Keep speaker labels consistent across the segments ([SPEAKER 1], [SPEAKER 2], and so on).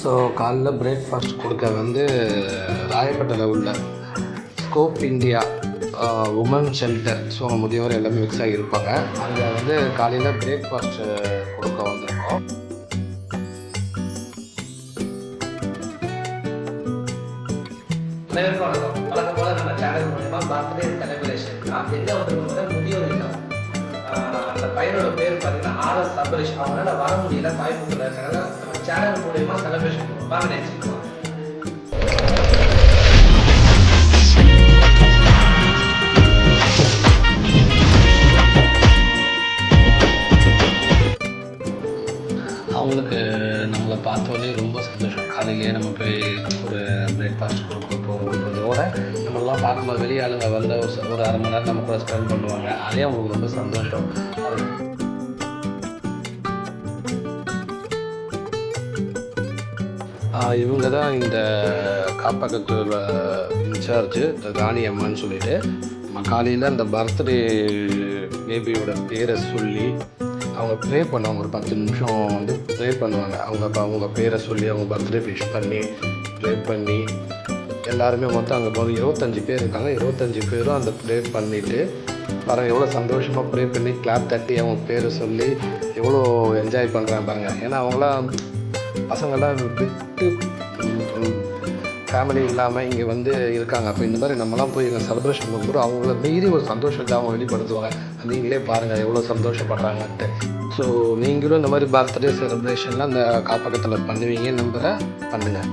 [SPEAKER 1] So காலைல breakfast கொடுக்க வந்து ராயப்பேட்டையில் உள்ள scope India women shelter, so முதியவர் எல்லாமே மிக்ஸ் ஆகியிருப்பாங்க. அங்கே வந்து காலையில் பிரேக்ஃபாஸ்ட்டு கொடுக்க வந்திருக்கோம்.
[SPEAKER 2] அனைவருக்கும் வணக்கம். வழக்கம் போல நம்ம சேனல் மூலமா பர்த்டே செலிப்ரேஷன் எங்கே வந்து முதியோர் இல்லம். அந்த பையனோட பேர் பார்த்தீங்கன்னா RS சபரிஷ். அவங்களால வர முடியல, கோயம்புத்தூர்ல இருக்காங்க. நம்ம சேனல் மூலமா செலிப்ரேஷன் பண்ணுவோம். வாங்க நினைச்சுக்கலாம்.
[SPEAKER 1] அவங்களுக்கு நம்மளை பார்த்தோன்னே ரொம்ப சந்தோஷம். காலையிலேயே நம்ம போய் ஒரு பிரேக்ஃபாஸ்ட் கொடுக்க போகிறதோட நம்மளாம் பார்க்கும்போது வெளியே ஆளுங்க வந்து ஒரு அரை மணி நேரம் நம்ம கூட ஸ்பெண்ட் பண்ணுவாங்க. அதே அவங்களுக்கு ரொம்ப சந்தோஷம். இவங்க தான் இந்த காப்பகத்தோட இன்சார்ஜு ராணி அம்மான்னு சொல்லிட்டு காலையில் அந்த பர்த்டே பேபியோட பேரை சொல்லி அவங்க ப்ரே பண்ணுவாங்க. ஒரு 10 நிமிஷம் வந்து ப்ரே பண்ணுவாங்க. அவங்க பேரை சொல்லி அவங்க பர்த்டே விஷ் பண்ணி ப்ரே பண்ணி எல்லாருமே மொத்தம் அங்கே போது 25 பேர் இருக்காங்க. 25 பேரும் அந்த ப்ரே பண்ணிவிட்டு பாருங்கள் எவ்வளோ சந்தோஷமாக ப்ரே பண்ணி கிளாப் தட்டி அவங்க பேரை சொல்லி எவ்வளோ என்ஜாய் பண்ணுறாங்க பாருங்கள். ஏன்னா அவங்களாம் பசங்கள்லாம் விட்டு ஃபேமிலி இல்லாமல் இங்கே வந்து இருக்காங்க. அப்போ இந்த மாதிரி நம்மலாம் போய் இங்கே செலிப்ரேஷன் பண்ணும்போது அவங்கள மீறி ஒரு சந்தோஷத்தை அவங்க வெளிப்படுத்துவாங்க. நீங்களே பாருங்கள் எவ்வளோ சந்தோஷப்படுறாங்கன்ட்டு. ஸோ நீங்களும் இந்த மாதிரி பர்த்டே செலிப்ரேஷன்லாம் அந்த காப்பகத்தில் பண்ணுவீங்கன்னு நம்புகிறேன். பண்ணுங்கள்.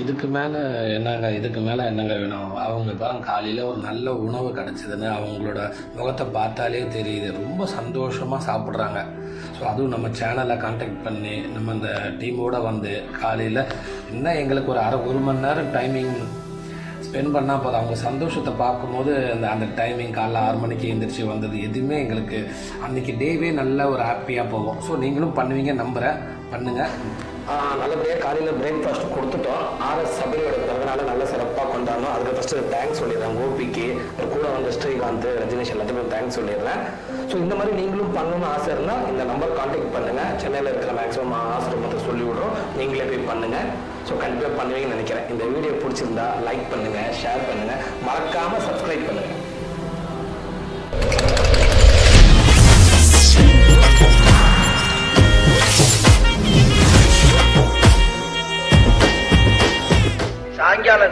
[SPEAKER 1] இதுக்கு மேலே என்னங்க வேணும்? அவங்க தான் காலையில் ஒரு நல்ல உணவு கிடச்சிதுன்னு அவங்களோட முகத்தை பார்த்தாலே தெரியுது. ரொம்ப சந்தோஷமாக சாப்பிட்றாங்க. ஸோ அதுவும் நம்ம சேனலை கான்டாக்ட் பண்ணி நம்ம அந்த டீமோடு வந்து காலையில் இன்னும் எங்களுக்கு ஒரு மணி நேரம் டைமிங் ஸ்பெண்ட் பண்ணால் போதும். அவங்க சந்தோஷத்தை பார்க்கும்போது அந்த டைமிங் காலைல 6 மணிக்கு எழுந்திரிச்சு வந்தது எதுவுமே எங்களுக்கு அன்றைக்கி டேவே நல்ல ஒரு ஹாப்பியாக போகும். ஸோ நீங்களும் பண்ணுவீங்க நம்புகிறேன். பண்ணுங்கள்.
[SPEAKER 2] நல்லபடியாக காலையில் பிரேக்ஃபாஸ்ட் கொடுத்துட்டோம். RS சபரியோட பிறந்தனால நல்ல சிறப்பாக கொண்டாடணும். அதுக்கு ஃபஸ்ட்டு தேங்க்ஸ் சொல்லிடுறேன். கோபிக்கு கூட வந்து ஸ்ரீகாந்த், ரஜினிஷ் எல்லாத்துக்கும் தேங்க்ஸ் சொல்லிடுறேன். ஸோ இந்த மாதிரி நீங்களும் பண்ணணும்னு ஆசை இருந்தால் இந்த நம்பர் கான்டாக்ட் பண்ணுங்கள். சென்னையில் இருக்கிற மேக்ஸிமம் ஆசிரமத்தை சொல்லிவிடுறோம். நீங்களே போய் பண்ணுங்கள். ஸோ கண்டிப்பாக பண்ணுவீங்கன்னு நினைக்கிறேன். இந்த வீடியோ பிடிச்சிருந்தா லைக் பண்ணுங்கள், ஷேர் பண்ணுங்கள், மறக்காமல் சப்ஸ்கிரைப் பண்ணுங்கள்.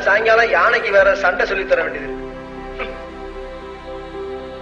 [SPEAKER 2] சாயங்காலம் யானைக்கு வேற சண்டை சொல்லி தர வேண்டியது.